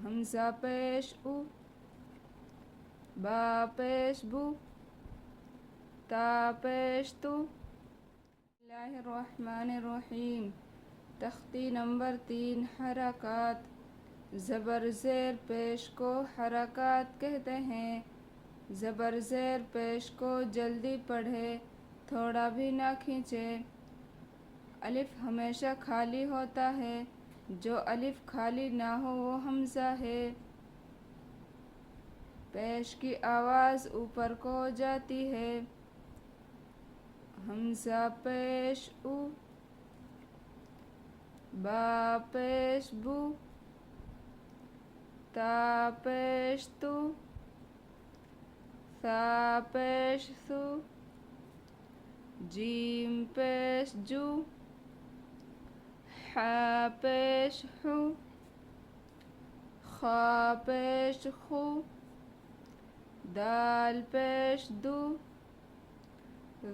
हमज़ा पेश उ, बा पेश बु, ता पेश तु। बिस्मिल्लाहिर्रहमानिर्रहीम। तख्ती नंबर 3 हरकत। ज़बर ज़ेर पेश को हरकत कहते हैं। ज़बर ज़ेर पेश को जल्दी पढ़े, थोड़ा भी ना खींचे। अलिफ हमेशा खाली होता है, जो अलिफ खाली ना हो वो हमज़ा है। पेश की आवाज़ ऊपर को हो जाती है। हमज़ा पेश उ, बा पेश बु, ता पेश तु, सा पेश सु, जीम पेश जू, हा पेश हु, खा पेश खु, दाल पेश दु,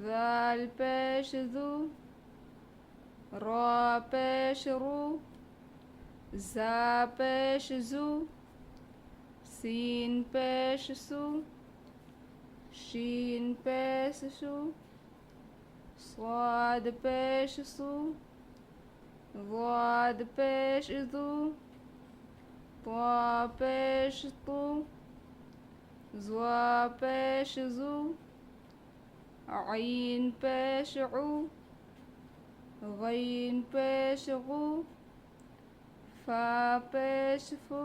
ज़ाल पेश ज़ु, रा पेश रु, ज़ा पेश ज़ु, सीन पेश सु, शीन पेश शु, स्वाद पेश सु, वाद पेश ज़ु, त्वा पेश तु, ज़्वा पेश ज़ु, आइन पेश उ, गैन पेश गु, फा पेश फु,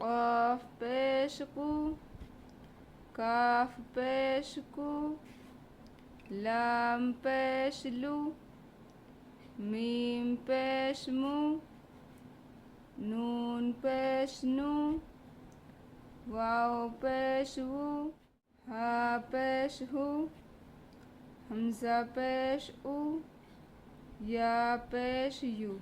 क़ाफ पेश कु, काफ पेश कु, लाम पेश लु, मीम पेश मु, नून पेश नु, वाव पेश वु, हा पेश हु, हमज़ा पेश उ, या पेश यू।